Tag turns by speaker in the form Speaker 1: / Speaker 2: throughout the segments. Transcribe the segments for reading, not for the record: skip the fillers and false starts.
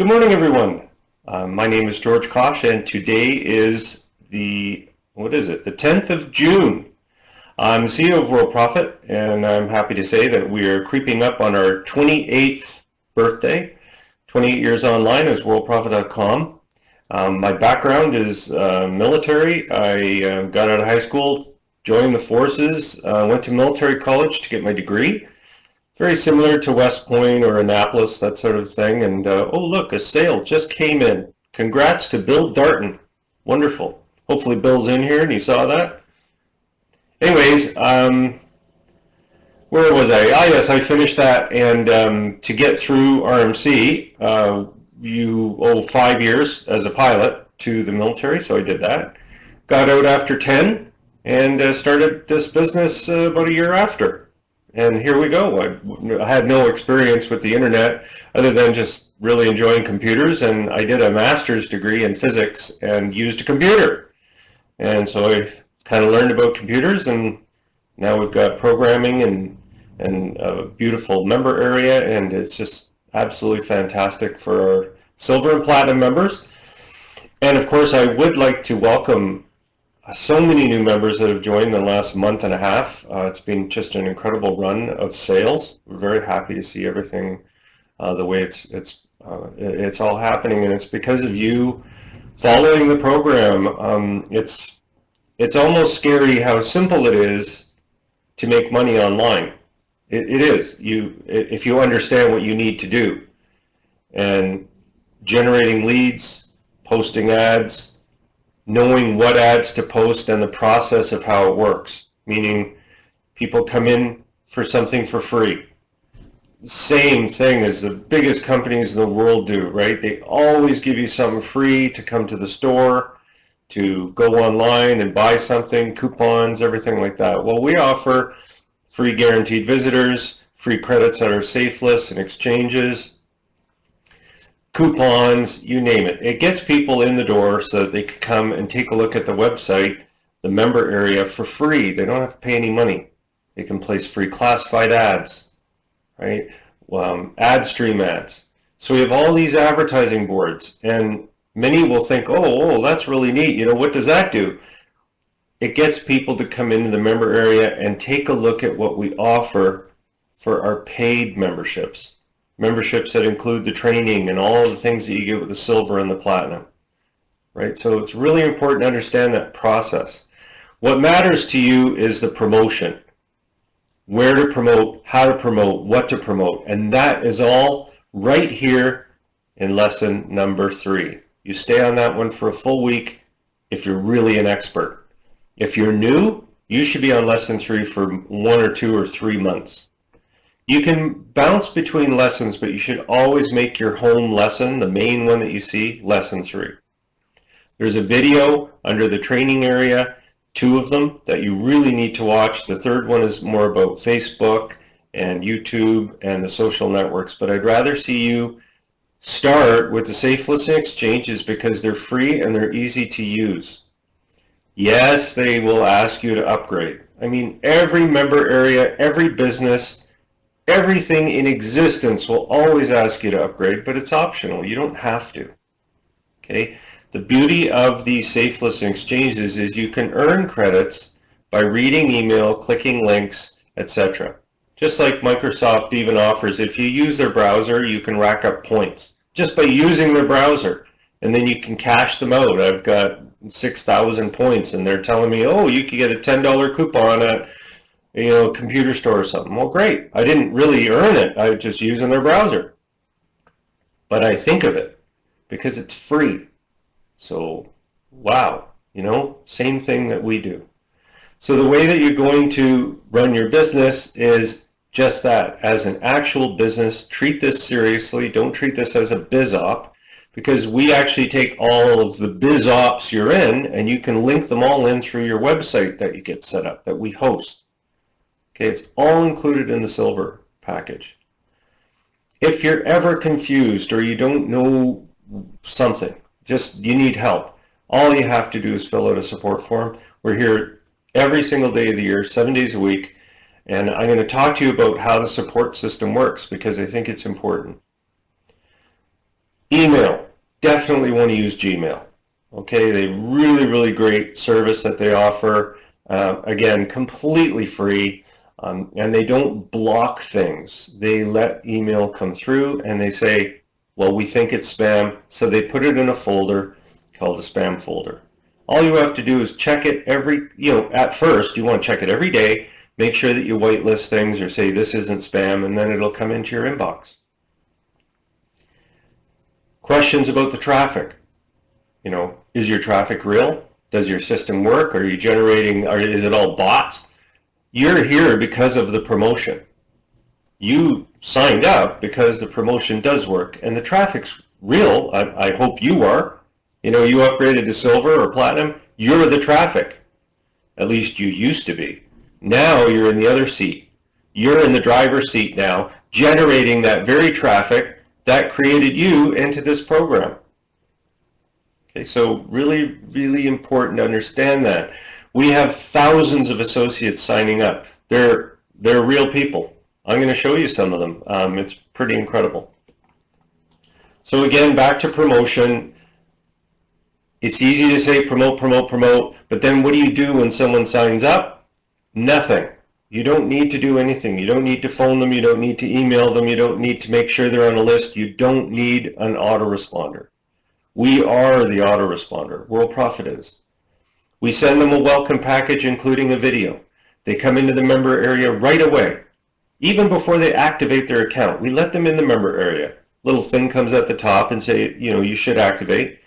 Speaker 1: Good morning, everyone. My name is George Kosch, and today is the 10th of June. I'm the CEO of Worldprofit, and I'm happy to say that we are creeping up on our 28th birthday. 28 years online as worldprofit.com. My background is military. I got out of high school, joined the forces, went to military college to get my degree. Very similar to West Point or Annapolis, that sort of thing. And oh, look, a sale just came in. Congrats to Bill Darton. Wonderful. Hopefully Bill's in here and you saw that. Anyways, where was I? Yes, I finished that. And to get through RMC, you owe 5 years as a pilot to the military, so I did that. Got out after 10 and started this business about a year after. And here we go. I had no experience with the internet other than just really enjoying computers, and I did a master's degree in physics and used a computer. And so I kind of learned about computers, and now we've got programming and a beautiful member area, and it's just absolutely fantastic for our silver and platinum members. And of course, I would like to welcome so many new members that have joined in the last month and a half. It's been just an incredible run of sales. We're very happy to see everything the way it's all happening, and it's because of you following the program. It's almost scary how simple it is to make money online. It is. If you understand what you need to do, and generating leads, posting ads, knowing what ads to post, and the process of how it works, meaning people come in for something for free. Same thing as the biggest companies in the world do, right? They always give you something free to come to the store, to go online and buy something, coupons, everything like that. Well, we offer free guaranteed visitors, free credits at our safe lists and exchanges, coupons, you name it. It gets people in the door so that they can come and take a look at the website, the member area, for free. They don't have to pay any money. They can place free classified ads, right? Ad stream ads. So we have all these advertising boards, and many will think, oh, that's really neat. You know, what does that do? It gets people to come into the member area and take a look at what we offer for our paid memberships. Memberships that include the training and all of the things that you get with the silver and the platinum, right? So it's really important to understand that process. What matters to you is the promotion, where to promote, how to promote, what to promote, and that is all right here in lesson number 3. You stay on that one for a full week if you're really an expert. If you're new, you should be on lesson 3 for 1 or 2 or 3 months. You can bounce between lessons, but you should always make your home lesson, the main one that you see, lesson 3. There's a video under the training area, 2 of them that you really need to watch. The third one is more about Facebook and YouTube and the social networks, but I'd rather see you start with the safe listing exchanges because they're free and they're easy to use. Yes, they will ask you to upgrade. I mean, every member area, every business, everything in existence will always ask you to upgrade, but it's optional. You don't have to. Okay? The beauty of the safe listing exchanges is you can earn credits by reading email, clicking links, etc. Just like Microsoft even offers, if you use their browser, you can rack up points just by using their browser, and then you can cash them out. I've got 6,000 points, and they're telling me, oh, you could get a $10 coupon at computer store or something. Well, great. I didn't really earn it. I was just using their browser. But I think of it because it's free. So, wow, same thing that we do. So the way that you're going to run your business is just that, as an actual business. Treat this seriously. Don't treat this as a biz op, because we actually take all of the biz ops you're in and you can link them all in through your website that you get set up, that we host. Okay, it's all included in the silver package. If you're ever confused or you don't know something, you need help, all you have to do is fill out a support form. We're here every single day of the year, 7 days a week, and I'm going to talk to you about how the support system works because I think it's important. Email, definitely want to use Gmail. Okay, they really great service that they offer. Again, completely free, and they don't block things. They let email come through and they say, well, we think it's spam, so they put it in a folder called a spam folder. All you have to do is check it at first you want to check it every day, make sure that you whitelist things or say this isn't spam, and then it'll come into your inbox. Questions about the traffic. Is your traffic real? Does your system work? Are you generating, is it all bots? You're here because of the promotion. You signed up because the promotion does work and the traffic's real. I hope you are. You upgraded to silver or platinum. You're the traffic. At least you used to be. Now you're in the other seat. You're in the driver's seat now, generating that very traffic that created you into this program. Okay, so really important to understand that. We have thousands of associates signing up. They're real people. I'm going to show you some of them. It's pretty incredible. So again, back to promotion. It's easy to say promote, but then what do you do when someone signs up? Nothing. You don't need to do anything. You don't need to phone them. You don't need to email them. You don't need to make sure they're on a list. You don't need an autoresponder. We are the autoresponder. Worldprofit is. We send them a welcome package including a video. They come into the member area right away. Even before they activate their account, we let them in the member area. Little thing comes at the top and say, you should activate.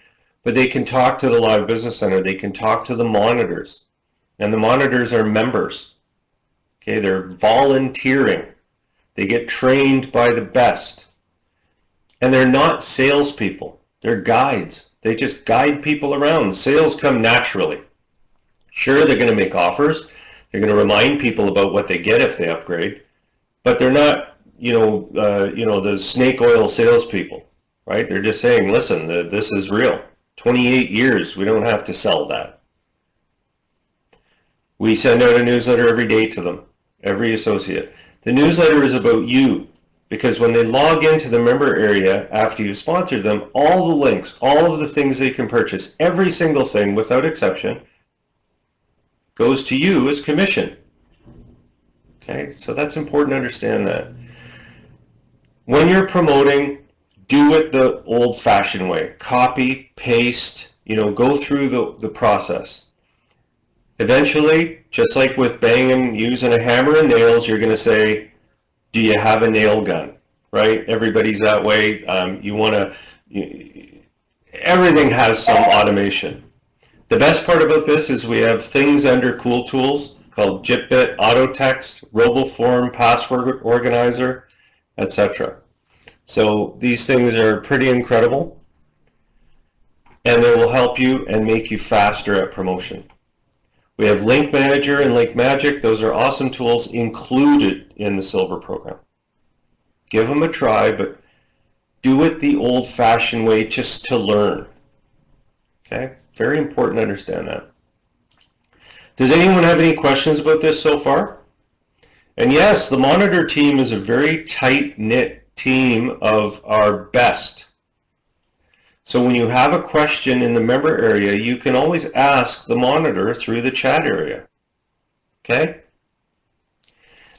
Speaker 1: But they can talk to the Live Business Center. They can talk to the monitors. And the monitors are members. Okay, they're volunteering. They get trained by the best. And they're not salespeople. They're guides. They just guide people around. Sales come naturally. Sure, they're going to make offers. They're going to remind people about what they get if they upgrade. But they're not, the snake oil salespeople, right? They're just saying, listen, this is real. 28 years, we don't have to sell that. We send out a newsletter every day to them, every associate. The newsletter is about you. Because when they log into the member area after you've sponsored them, all the links, all of the things they can purchase, every single thing without exception, goes to you as commission. Okay, so that's important to understand that. When you're promoting, do it the old-fashioned way. Copy, paste, go through the process. Eventually, just like with banging, using a hammer and nails, you're going to say, do you have a nail gun, right? Everybody's that way. Everything has some automation. The best part about this is we have things under Cool Tools called JitBit, Auto Text, RoboForm, Password Organizer, etc. So these things are pretty incredible, and they will help you and make you faster at promotion. We have Link Manager and Link Magic. Those are awesome tools included in the Silver program. Give them a try, but do it the old-fashioned way just to learn. Okay? Very important to understand that. Does anyone have any questions about this so far? And yes, the monitor team is a very tight-knit team of our best. So when you have a question in the member area, you can always ask the monitor through the chat area. Okay?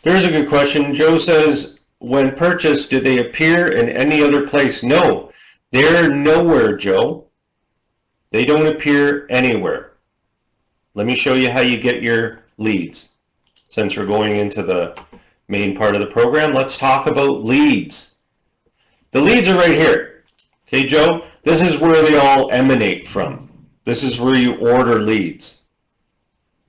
Speaker 1: There's a good question. Joe says, when purchased, did they appear in any other place? No, they're nowhere, Joe. They don't appear anywhere. Let me show you how you get your leads. Since we're going into the main part of the program, let's talk about leads. The leads are right here. Okay, Joe? This is where they all emanate from. This is where you order leads.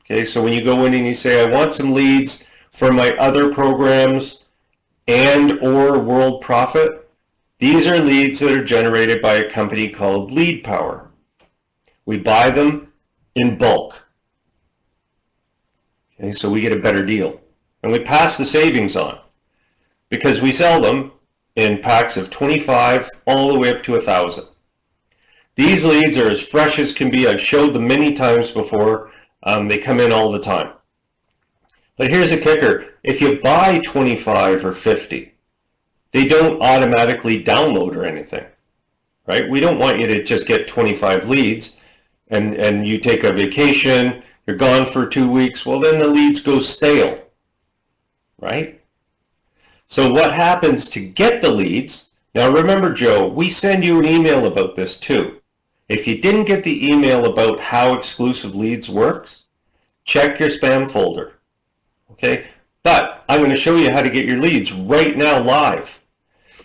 Speaker 1: Okay, so when you go in and you say, I want some leads for my other programs and or Worldprofit, these are leads that are generated by a company called Lead Power. We buy them in bulk. Okay, so we get a better deal. And we pass the savings on because we sell them in packs of 25 all the way up to 1,000. These leads are as fresh as can be. I've showed them many times before. They come in all the time. But here's a kicker. If you buy 25 or 50, they don't automatically download or anything. right? We don't want you to just get 25 leads and you take a vacation, you're gone for 2 weeks. Well, then the leads go stale, right? So what happens to get the leads? Now remember, Joe, we send you an email about this too. If you didn't get the email about how exclusive leads works, check your spam folder, okay? But I'm going to show you how to get your leads right now live.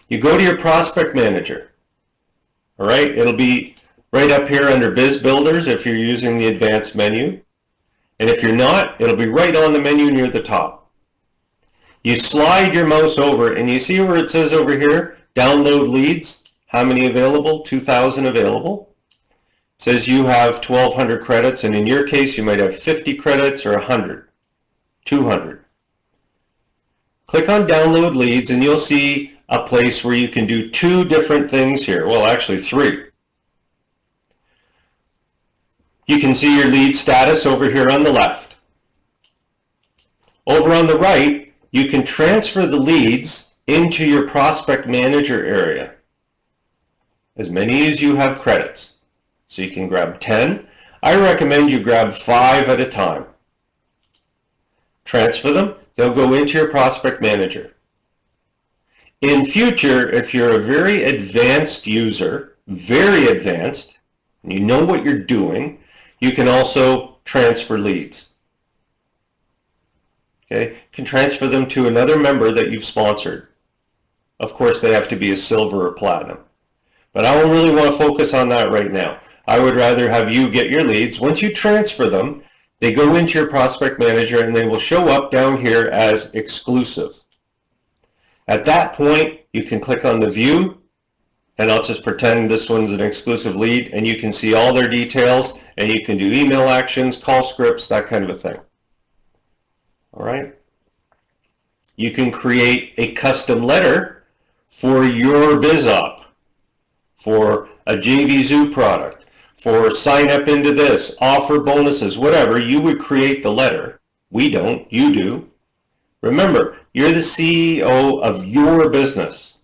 Speaker 1: You go to your prospect manager, all right? It'll be right up here under Biz Builders if you're using the advanced menu. And if you're not, it'll be right on the menu near the top. You slide your mouse over and you see where it says over here, download leads, how many available? 2,000 available. It says you have 1,200 credits, and in your case, you might have 50 credits or 100, 200. Click on download leads and you'll see a place where you can do 2 different things here. Well, actually 3. You can see your lead status over here on the left. Over on the right, you can transfer the leads into your prospect manager area. As many as you have credits. So you can grab 10. I recommend you grab 5 at a time. Transfer them. They'll go into your prospect manager. In future, if you're a very advanced user, very advanced, and you know what you're doing, you can also transfer leads. Okay, you can transfer them to another member that you've sponsored. Of course, they have to be a silver or platinum. But I don't really want to focus on that right now. I would rather have you get your leads. Once you transfer them, they go into your prospect manager and they will show up down here as exclusive. At that point, you can click on the view, and I'll just pretend this one's an exclusive lead, and you can see all their details, and you can do email actions, call scripts, that kind of a thing. All right? You can create a custom letter for your BizOp, for a JVZoo product, for sign up into this, offer bonuses, whatever. You would create the letter. We don't, you do. Remember, you're the CEO of your business.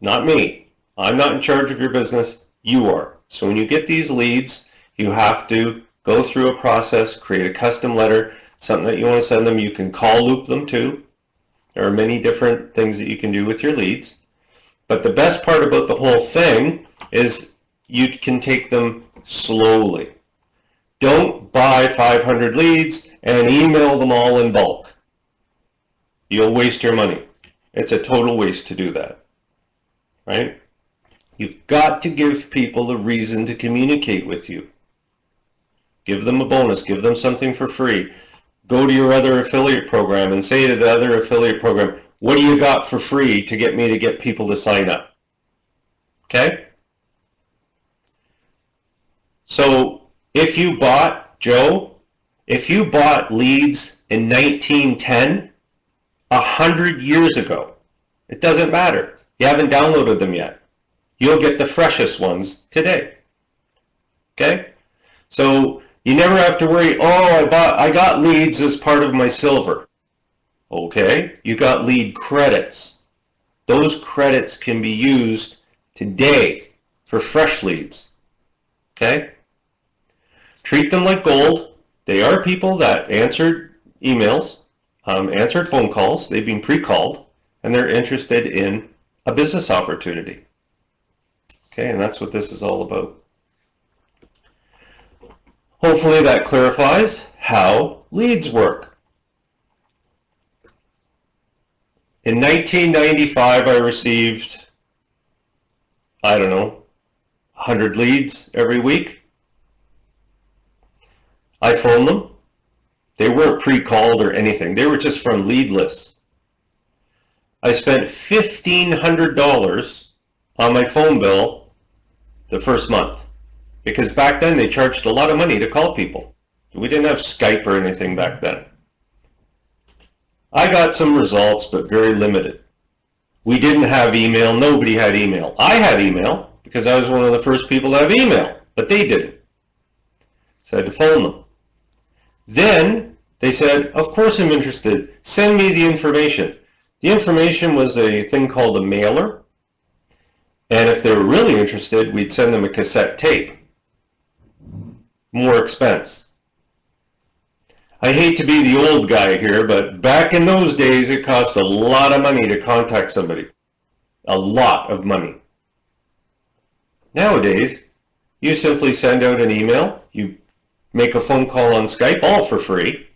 Speaker 1: Not me. I'm not in charge of your business. You are. So when you get these leads, you have to go through a process, create a custom letter, something that you want to send them. You can call loop them too. There are many different things that you can do with your leads. But the best part about the whole thing is you can take them slowly. Don't buy 500 leads and email them all in bulk. You'll waste your money. It's a total waste to do that. Right? You've got to give people a reason to communicate with you. Give them a bonus. Give them something for free. Go to your other affiliate program and say to the other affiliate program, what do you got for free to get me to get people to sign up? Okay? So if you bought, Joe, if you bought leads in 1910, 100 years ago, it doesn't matter. You haven't downloaded them yet. You'll get the freshest ones today. Okay? So you never have to worry, oh, I got leads as part of my silver. Okay? You got lead credits. Those credits can be used today for fresh leads. Okay? Treat them like gold. They are people that answered emails, answered phone calls. They've been pre-called, and they're interested in a business opportunity. Okay, and that's what this is all about. Hopefully that clarifies how leads work. In 1995, I received, I don't know, 100 leads every week. I phoned them. They weren't pre-called or anything. They were just from lead lists. I spent $1,500 on my phone bill the first month, because back then they charged a lot of money to call people. We didn't have Skype or anything back then. I got some results, but very limited. We didn't have email. Nobody had email. I had email because I was one of the first people to have email, but they didn't. So I had to phone them. Then they said, of course I'm interested. Send me the information. The information was a thing called a mailer. And if they were really interested, we'd send them a cassette tape. More expense. I hate to be the old guy here, but back in those days, it cost a lot of money to contact somebody. A lot of money. Nowadays, you simply send out an email, you make a phone call on Skype, all for free,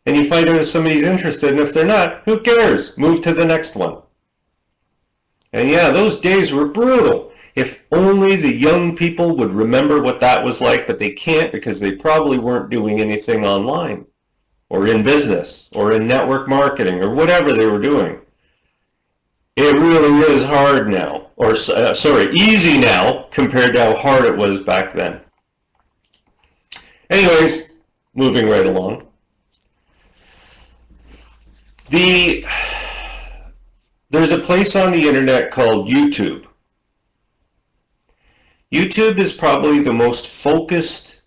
Speaker 1: and you find out if somebody's interested, and if they're not, who cares? Move to the next one. And yeah, those days were brutal. If only the young people would remember what that was like, but they can't because they probably weren't doing anything online or in business or in network marketing or whatever they were doing. It really is hard now, or easy now compared to how hard it was back then. Anyways, moving right along. There's a place on the internet called YouTube. YouTube is probably the most focused,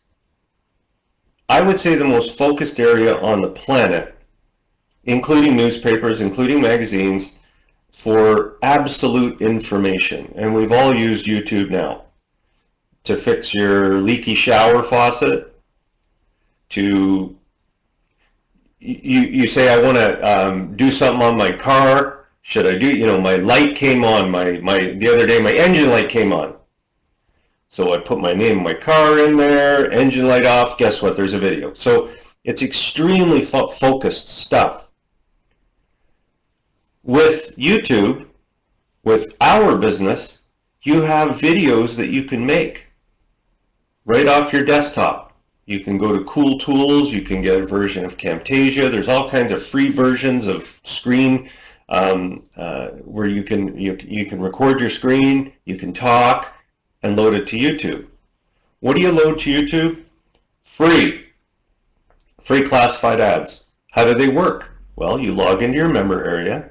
Speaker 1: I would say the most focused area on the planet, including newspapers, including magazines, for absolute information. And we've all used YouTube now to fix your leaky shower faucet, to you say, I want to do something on my car. Should I do, my light came on, the other day my engine light came on. So I put my name of my car in there, engine light off, guess what, there's a video. So it's extremely focused stuff. With YouTube, with our business, you have videos that you can make right off your desktop. You can go to Cool Tools, you can get a version of Camtasia, there's all kinds of free versions of screen where you can record your screen, you can talk, and load it to YouTube. What do you load to YouTube? Free classified ads. How do they work? Well, you log into your member area,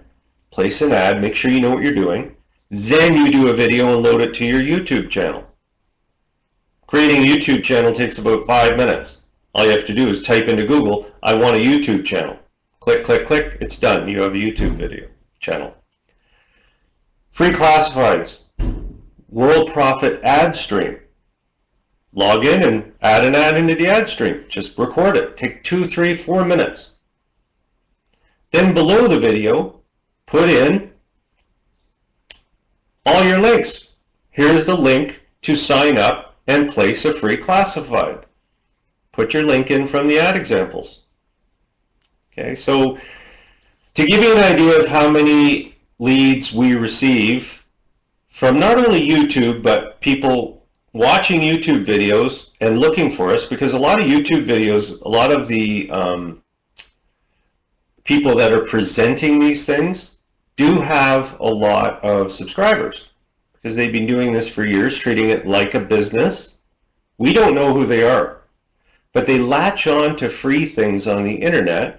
Speaker 1: place an ad, make sure you know what you're doing, then you do a video and load it to your YouTube channel. Creating a YouTube channel takes about 5 minutes. All you have to do is type into Google, I want a YouTube channel. Click, click, click, it's done. You have a YouTube video channel. Free classifieds. Worldprofit ad stream. Log in and add an ad into the ad stream. Just record it. Take 2, 3, 4 minutes. Then below the video, put in all your links. Here's the link to sign up and place a free classified. Put your link in from the ad examples. Okay, so to give you an idea of how many leads we receive from not only YouTube, but people watching YouTube videos and looking for us, because a lot of YouTube videos, a lot of the people that are presenting these things do have a lot of subscribers because they've been doing this for years, treating it like a business. We don't know who they are, but they latch on to free things on the internet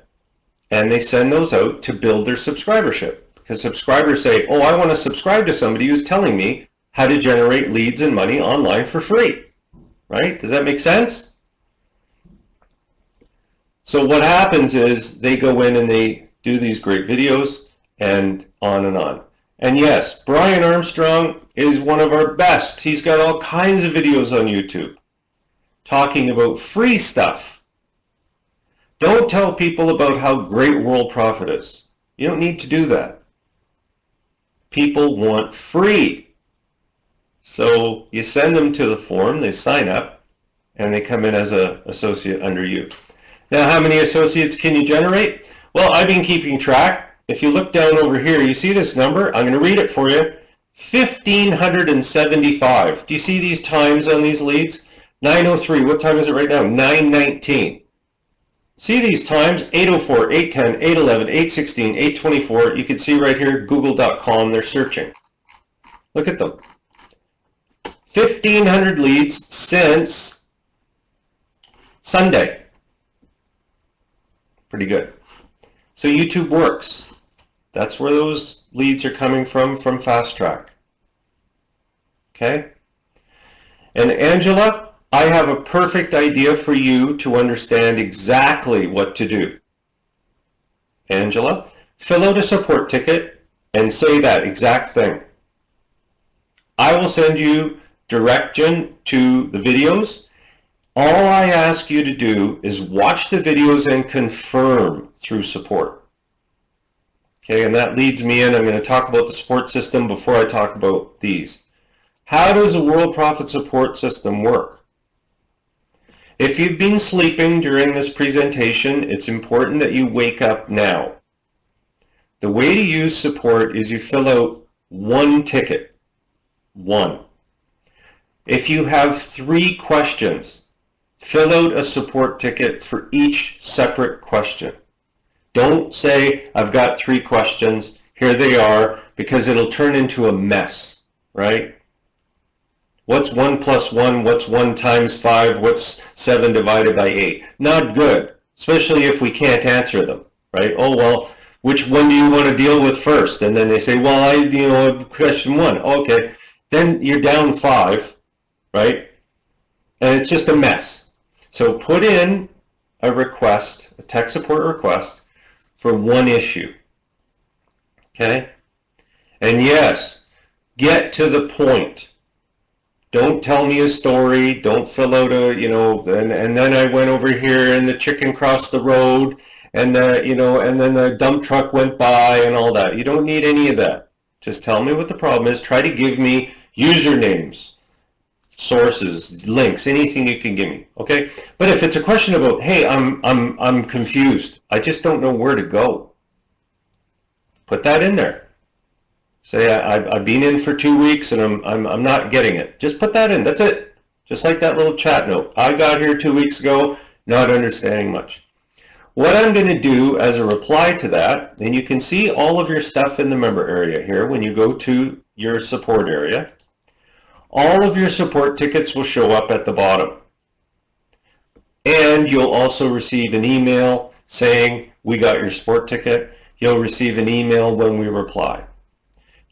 Speaker 1: and they send those out to build their subscribership, because subscribers say, oh, I want to subscribe to somebody who's telling me how to generate leads and money online for free, right? Does that make sense? So what happens is they go in and they do these great videos and on and on. And yes, Brian Armstrong is one of our best. He's got all kinds of videos on YouTube talking about free stuff. Don't tell people about how great Worldprofit is. You don't need to do that. People want free. So you send them to the form, they sign up, and they come in as an associate under you. Now, how many associates can you generate? Well, I've been keeping track. If you look down over here, you see this number? I'm going to read it for you. 1,575. Do you see these times on these leads? 9:03. What time is it right now? 9:19. See these times? 8:04, 8:10, 8:11, 8:16, 8:24. You can see right here, google.com, they're searching. Look at them. 1,500 leads since Sunday. Pretty good. So YouTube works. That's where those leads are coming from Fast Track. Okay? And Angela, I have a perfect idea for you to understand exactly what to do. Angela, fill out a support ticket and say that exact thing. I will send you direction to the videos. All I ask you to do is watch the videos and confirm through support. Okay, and that leads me in. I'm going to talk about the support system before I talk about these. How does a Worldprofit support system work? If you've been sleeping during this presentation, it's important that you wake up now. The way to use support is you fill out one ticket. One. If you have 3 questions, fill out a support ticket for each separate question. Don't say, I've got 3 questions, here they are, because it'll turn into a mess, right? What's 1 plus 1? What's 1 times 5? What's 7 divided by 8? Not good, especially if we can't answer them, right? Oh, well, which one do you want to deal with first? And then they say, well, question 1. Okay, then you're down 5, right? And it's just a mess. So put in a request, a tech support request for 1 issue, okay? And yes, get to the point. Don't tell me a story. Don't fill out a, and then I went over here and the chicken crossed the road and and then the dump truck went by and all that. You don't need any of that. Just tell me what the problem is. Try to give me usernames, sources, links, anything you can give me, okay? But if it's a question about, hey, I'm confused. I just don't know where to go. Put that in there. Say, I've been in for 2 weeks and I'm not getting it. Just put that in. That's it. Just like that little chat note. I got here 2 weeks ago, not understanding much. What I'm going to do as a reply to that, and you can see all of your stuff in the member area here when you go to your support area. All of your support tickets will show up at the bottom. And you'll also receive an email saying, we got your support ticket. You'll receive an email when we reply.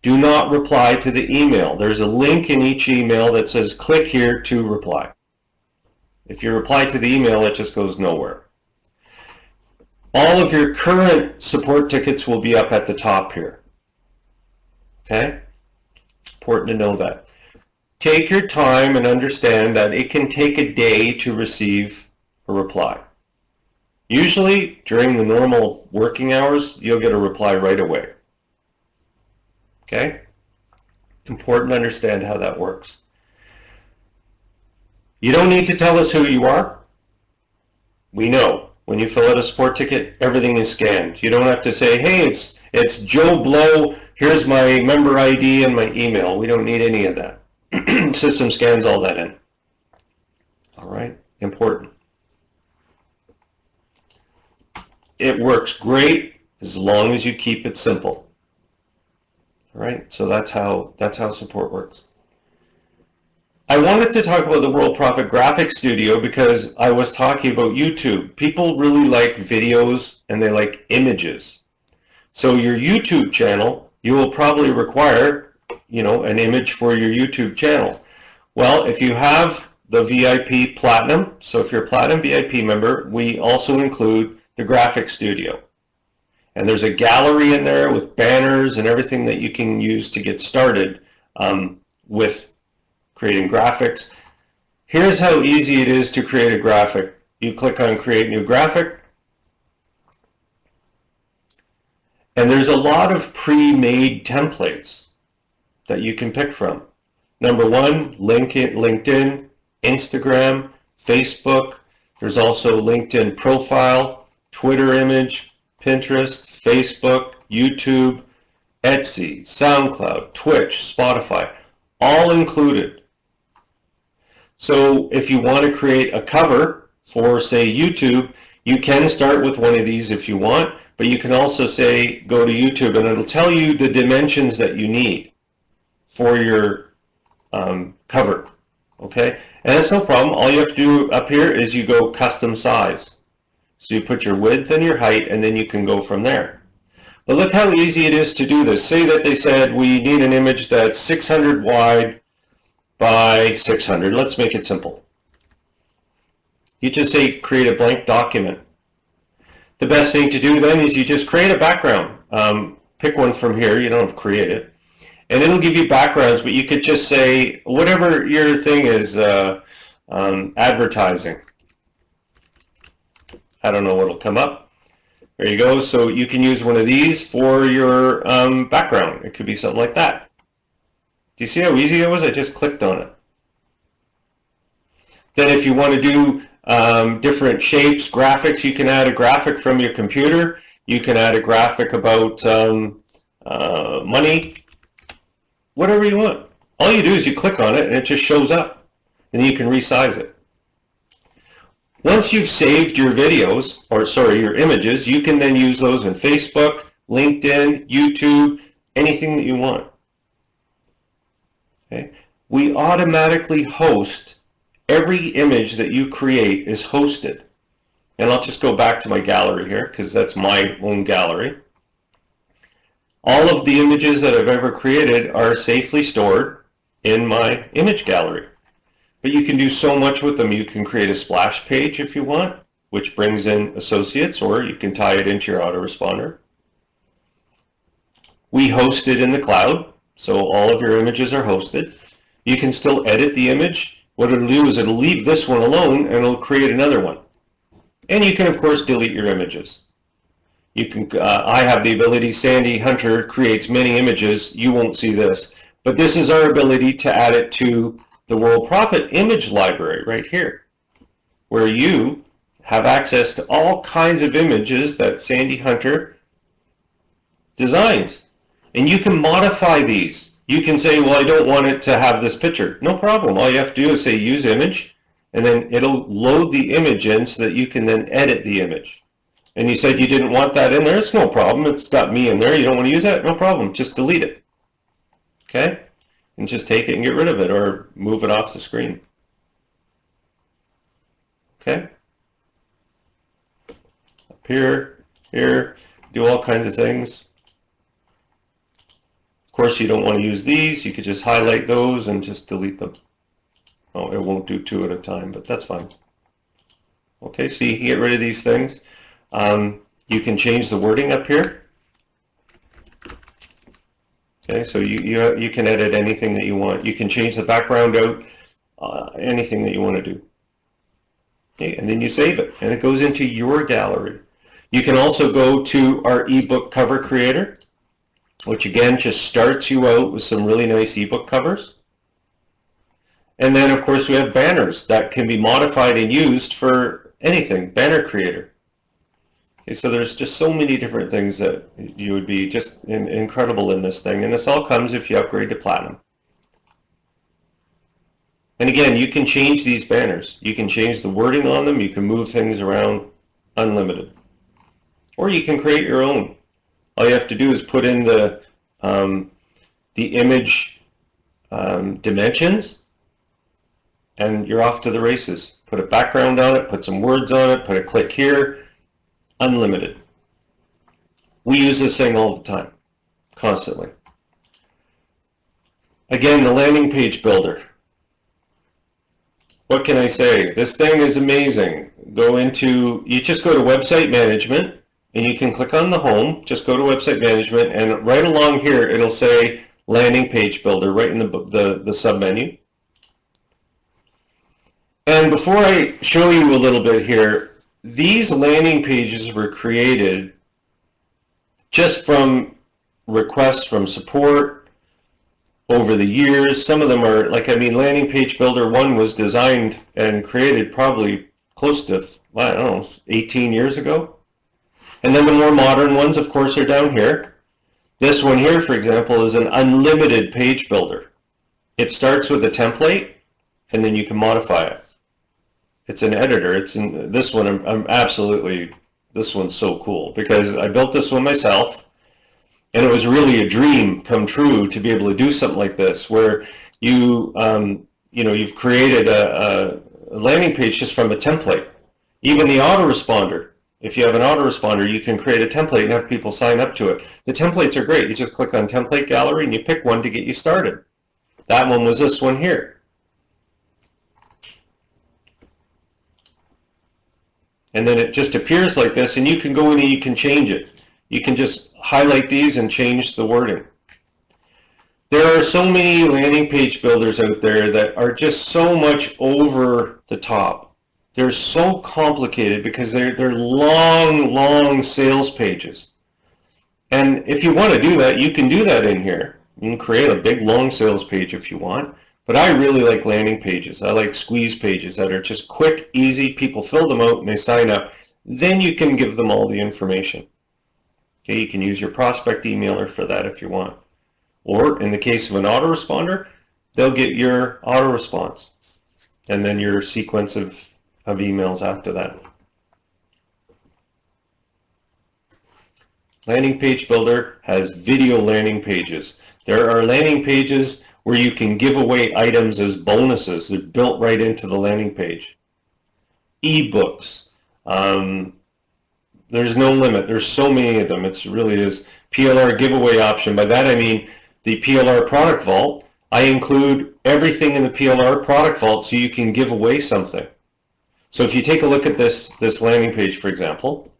Speaker 1: Do not reply to the email. There's a link in each email that says click here to reply. If you reply to the email, it just goes nowhere. All of your current support tickets will be up at the top here. Okay? Important to know that. Take your time and understand that it can take a day to receive a reply. Usually, during the normal working hours, you'll get a reply right away. Okay? Important to understand how that works. You don't need to tell us who you are. We know. When you fill out a support ticket, everything is scanned. You don't have to say, hey, it's Joe Blow, here's my member ID and my email. We don't need any of that. System scans all that in. All right? Important. It works great as long as you keep it simple. All right, so that's how support works. I wanted to talk about the Worldprofit Graphic Studio because I was talking about YouTube. People really like videos and they like images. So your YouTube channel, you will probably require, an image for your YouTube channel. Well, if you have the VIP Platinum, so if you're a Platinum VIP member, we also include the Graphic Studio. And there's a gallery in there with banners and everything that you can use to get started with creating graphics. Here's how easy it is to create a graphic. You click on Create New Graphic. And there's a lot of pre-made templates that you can pick from. Number 1, LinkedIn, Instagram, Facebook. There's also LinkedIn profile, Twitter image, Pinterest, Facebook, YouTube, Etsy, SoundCloud, Twitch, Spotify, all included. So if you want to create a cover for, say, YouTube, you can start with one of these if you want, but you can also say, go to YouTube, and it'll tell you the dimensions that you need for your cover, okay? And that's no problem. All you have to do up here is you go custom size. So you put your width and your height, and then you can go from there. But look how easy it is to do this. Say that they said we need an image that's 600 wide by 600. Let's make it simple. You just say create a blank document. The best thing to do then is you just create a background. Pick one from here. You don't have to create it. And it'll give you backgrounds, but you could just say whatever your thing is, advertising. I don't know what'll come up. There you go. So you can use one of these for your background. It could be something like that. Do you see how easy it was? I just clicked on it. Then if you want to do different shapes, graphics, you can add a graphic from your computer. You can add a graphic about money, whatever you want. All you do is you click on it and it just shows up, and you can resize it. Once you've saved your videos, or sorry, your images, you can then use those in Facebook, LinkedIn, YouTube, anything that you want. Okay? We automatically host every image that you create is hosted. And I'll just go back to my gallery here because that's my own gallery. All of the images that I've ever created are safely stored in my image gallery. But you can do so much with them. You can create a splash page if you want, which brings in associates, or you can tie it into your autoresponder. We host it in the cloud, so all of your images are hosted. You can still edit the image. What it'll do is it'll leave this one alone and it'll create another one. And you can, of course, delete your images. You can. I have the ability, Sandy Hunter creates many images. You won't see this. But this is our ability to add it to the Worldprofit image library right here, where you have access to all kinds of images that Sandy Hunter designs. And you can modify these. You can say, well, I don't want it to have this picture. No problem. All you have to do is say use image, and then it'll load the image in so that you can then edit the image. And you said you didn't want that in there. It's no problem. It's got me in there. You don't want to use that? No problem. Just delete it. Okay? And just take it and get rid of it, or move it off the screen. Okay? Up here, here, do all kinds of things. Of course, you don't want to use these. You could just highlight those and just delete them. Oh, it won't do two at a time, but that's fine. Okay, so you can get rid of these things. You can change the wording up here. Okay, so you can edit anything that you want. You can change the background out, anything that you want to do. Okay, and then you save it, and it goes into your gallery. You can also go to our ebook cover creator, which again just starts you out with some really nice ebook covers. And then of course we have banners that can be modified and used for anything, banner creator. Okay, so there's just so many different things that you would be just incredible in this thing, and this all comes if you upgrade to Platinum. And again, you can change these banners. You can change the wording on them, you can move things around, unlimited. Or you can create your own. All you have to do is put in the image dimensions, and you're off to the races. Put a background on it, put some words on it, put a click here, unlimited. We use this thing all the time, constantly. Again, the landing page builder. What can I say? This thing is amazing. You just go to website management, and you can click on the home, just go to website management, and right along here it'll say landing page builder right in the sub-menu. And before I show you a little bit here, these landing pages were created just from requests from support over the years. Some of them are, landing page builder 1 was designed and created probably close to, I don't know, 18 years ago. And then the more modern ones, of course, are down here. This one here, for example, is an unlimited page builder. It starts with a template, and then you can modify it. It's an editor. It's in this one. This one's so cool because I built this one myself, and it was really a dream come true to be able to do something like this, where you've created a landing page just from a template. Even the autoresponder. If you have an autoresponder, you can create a template and have people sign up to it. The templates are great. You just click on Template Gallery and you pick one to get you started. That one was this one here. And then it just appears like this, and you can go in and you can change it. You can just highlight these and change the wording. There are so many landing page builders out there that are just so much over the top. They're so complicated because they're long sales pages. And if you want to do that, you can do that in here. You can create a big long sales page if you want. But I really like landing pages. I like squeeze pages that are just quick, easy. People fill them out and they sign up. Then you can give them all the information. Okay, you can use your prospect emailer for that if you want. Or in the case of an autoresponder, they'll get your auto response and then your sequence of emails after that. Landing Page Builder has video landing pages. There are landing pages where you can give away items as bonuses. They're built right into the landing page. Ebooks. There's no limit. There's so many of them. It really is. PLR giveaway option. By that I mean the PLR product vault. I include everything in the PLR product vault so you can give away something. So if you take a look at this landing page, for example,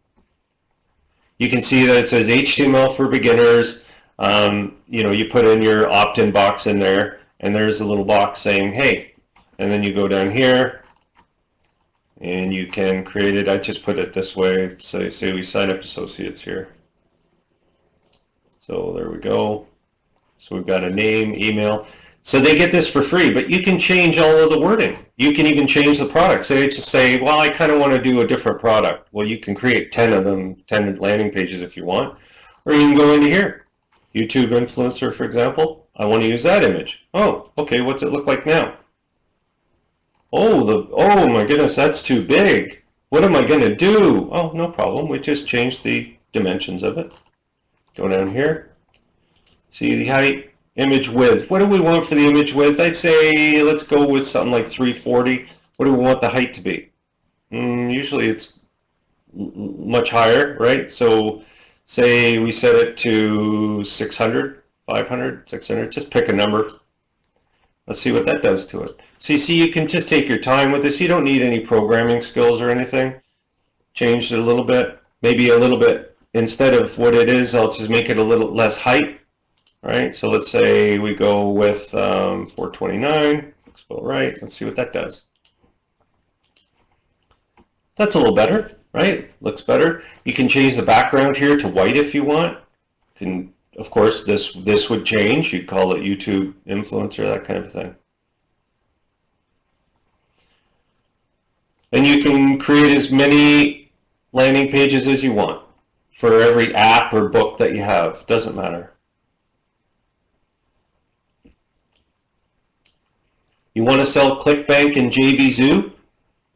Speaker 1: you can see that it says HTML for beginners. You put in your opt-in box in there, and there's a little box saying, hey, and then you go down here and you can create it. I just put it this way. So say we sign up associates here. So there we go. So we've got a name, email. So they get this for free, but you can change all of the wording. You can even change the product. Say, well, I kind of want to do a different product. Well, you can create 10 of them, 10 landing pages if you want. Or you can go into here. YouTube influencer, for example. I want to use that image. Oh, okay, what's it look like now? Oh my goodness, that's too big. What am I going to do? Oh, no problem. We just changed the dimensions of it. Go down here. See the height, image width. What do we want for the image width? I'd say let's go with something like 340. What do we want the height to be? Usually it's much higher, right? So say we set it to 600, 500, 600. Just pick a number. Let's see what that does to it. So you see, you can just take your time with this. You don't need any programming skills or anything. Change it a little bit, maybe a little bit. Instead of what it is, I'll just make it a little less height. Right, so let's say we go with 429, looks about right. Let's see what that does. That's a little better, right? Looks better. You can change the background here to white if you want. Of course, this would change. You'd call it YouTube influencer, that kind of thing. And you can create as many landing pages as you want for every app or book that you have. Doesn't matter. You want to sell ClickBank and JVZoo?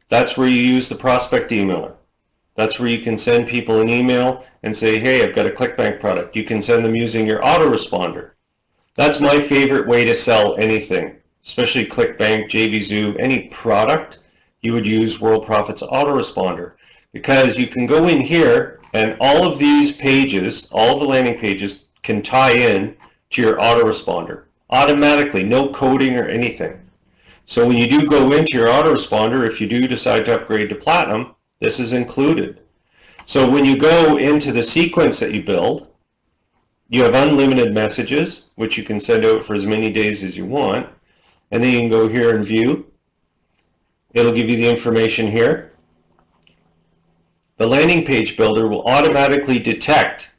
Speaker 1: That's where you use the prospect emailer. That's where you can send people an email and say, hey, I've got a ClickBank product. You can send them using your autoresponder. That's my favorite way to sell anything, especially ClickBank, JVZoo, any product. You would use Worldprofit's autoresponder because you can go in here and all of these pages, all the landing pages can tie in to your autoresponder automatically, no coding or anything. So when you do go into your autoresponder, if you do decide to upgrade to Platinum, this is included. So when you go into the sequence that you build, you have unlimited messages, which you can send out for as many days as you want. And then you can go here and view. It'll give you the information here. The landing page builder will automatically detect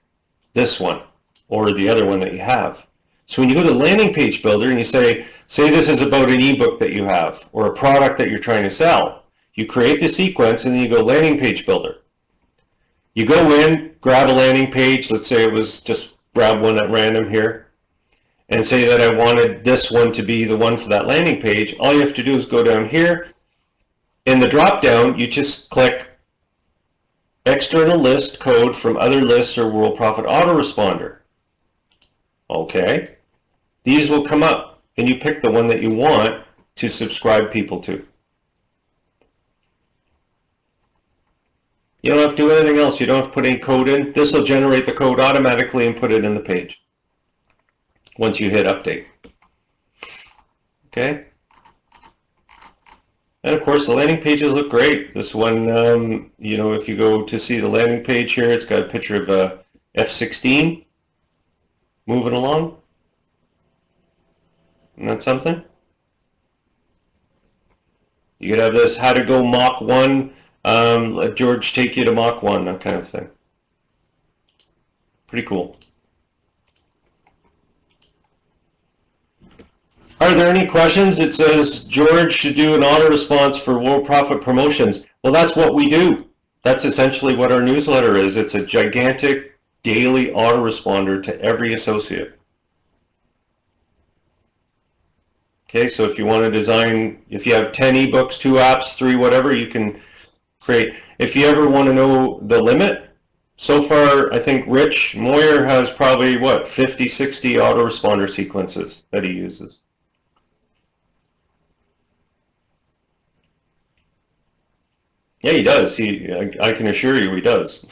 Speaker 1: this one or the other one that you have. So when you go to landing page builder and you say this is about an ebook that you have or a product that you're trying to sell, you create the sequence and then you go landing page builder. You go in, grab a landing page, let's say it was just grab one at random here, and say that I wanted this one to be the one for that landing page. All you have to do is go down here. In the drop down, you just click external list code from other lists or Worldprofit autoresponder. Okay. These will come up and you pick the one that you want to subscribe people to. You don't have to do anything else. You don't have to put any code in. This will generate the code automatically and put it in the page once you hit update. Okay. And of course, the landing pages look great. This one, if you go to see the landing page here, it's got a picture of a F-16 moving along. Isn't that something? You could have this how to go Mach 1, let George take you to Mach 1, that kind of thing. Pretty cool. Are there any questions? It says George should do an auto response for Worldprofit promotions. Well, that's what we do. That's essentially what our newsletter is. It's a gigantic daily autoresponder to every associate. Okay, so if you want to design, if you have 10 ebooks, 2 apps, 3, whatever, you can create. If you ever want to know the limit, so far, I think Rich Moyer has probably, what, 50, 60 autoresponder sequences that he uses. Yeah, he does. I can assure you he does.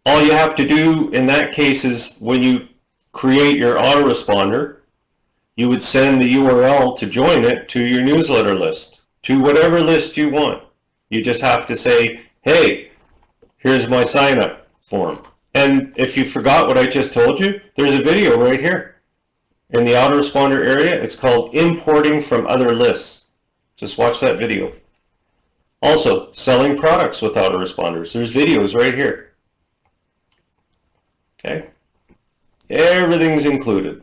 Speaker 1: All you have to do in that case is when you create your autoresponder, you would send the URL to join it to your newsletter list, to whatever list you want. You just have to say, hey, here's my sign up form. And if you forgot what I just told you, there's a video right here in the autoresponder area. It's called Importing from Other Lists. Just watch that video. Also, selling products with autoresponders. There's videos right here. Okay, everything's included.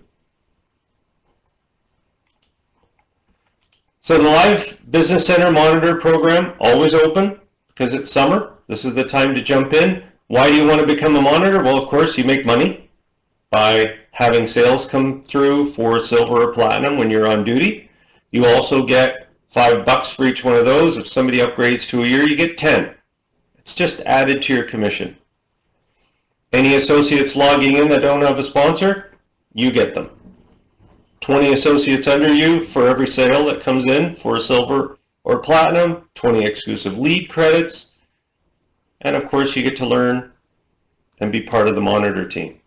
Speaker 1: So the Live Business Center Monitor program, always open because it's summer. This is the time to jump in. Why do you want to become a monitor? Well, of course, you make money by having sales come through for silver or platinum when you're on duty. You also get $5 for each one of those. If somebody upgrades to a year, you get 10. It's just added to your commission. Any associates logging in that don't have a sponsor, you get them. 20 associates under you for every sale that comes in for a silver or platinum, 20 exclusive lead credits, and of course you get to learn and be part of the monitor team.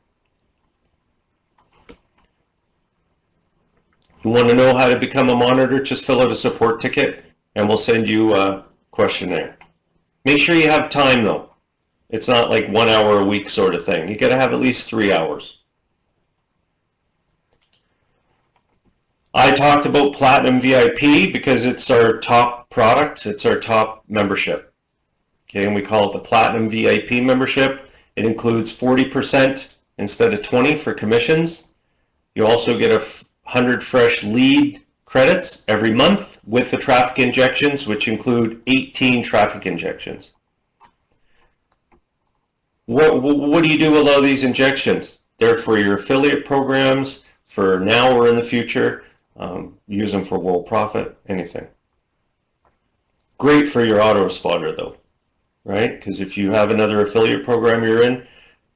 Speaker 1: You want to know how to become a monitor, just fill out a support ticket and we'll send you a questionnaire. Make sure you have time though. It's not like 1 hour a week sort of thing. You got to have at least 3 hours. I talked about Platinum VIP because it's our top product. It's our top membership. Okay, and we call it the Platinum VIP membership. It includes 40% instead of 20 for commissions. You also get 100 fresh lead credits every month with the traffic injections, which include 18 traffic injections. What do you do with all these injections? They're for your affiliate programs, for now or in the future. Use them for Worldprofit, anything. Great for your autoresponder though, right? Because if you have another affiliate program you're in,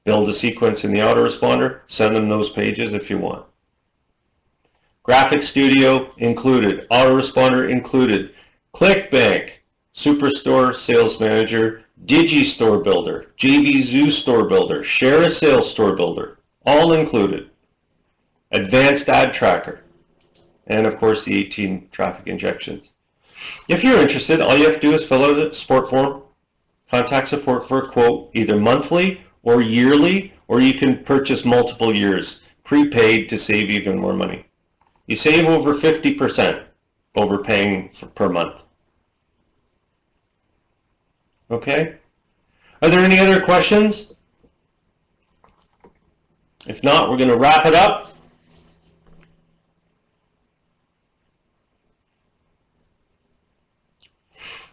Speaker 1: build a sequence in the autoresponder, send them those pages if you want. Graphic Studio included, autoresponder included, ClickBank, Superstore Sales Manager, Digistore Builder, JVZoo Store Builder, Share a Sales Store Builder, all included. Advanced Ad Tracker, and of course the 18 traffic injections. If you're interested, all you have to do is fill out a support form, contact support for a quote, either monthly or yearly, or you can purchase multiple years, prepaid to save even more money. You save over 50% over paying per month. Okay? Are there any other questions? If not, we're going to wrap it up.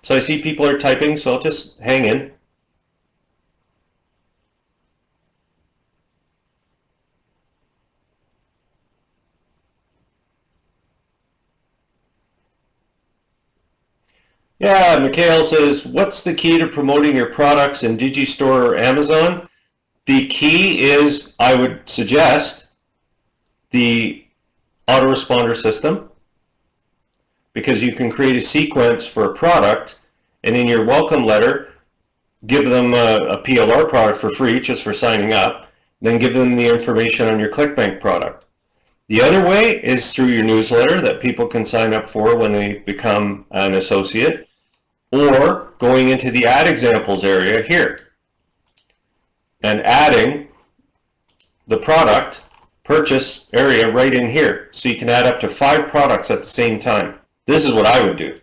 Speaker 1: So I see people are typing, so I'll just hang in. Yeah, Mikhail says, what's the key to promoting your products in Digistore or Amazon? The key is, I would suggest, the autoresponder system, because you can create a sequence for a product, and in your welcome letter, give them a PLR product for free, just for signing up, then give them the information on your ClickBank product. The other way is through your newsletter that people can sign up for when they become an associate, or going into the ad examples area here. and adding the product purchase area right in here. So you can add up to 5 products at the same time. This is what I would do.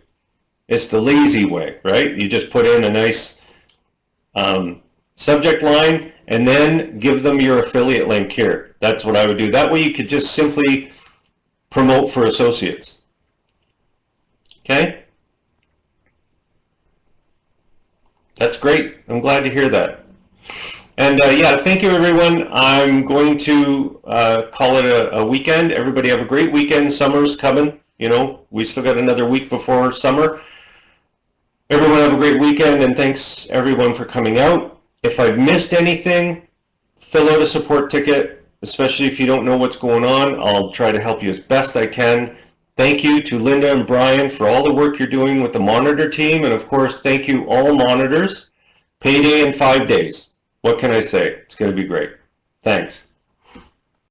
Speaker 1: It's the lazy way, right? You just put in a nice subject line and then give them your affiliate link here. That's what I would do. That way you could just simply promote for associates. Okay? That's great. I'm glad to hear that. And yeah, thank you everyone. I'm going to call it a weekend. Everybody have a great weekend. Summer's coming. You know, we still got another week before summer. Everyone have a great weekend, and thanks everyone for coming out. If I've missed anything, fill out a support ticket, especially if you don't know what's going on. I'll try to help you as best I can. Thank you to Linda and Brian for all the work you're doing with the monitor team. And of course, thank you all monitors. Payday in 5 days. What can I say? It's going to be great. Thanks.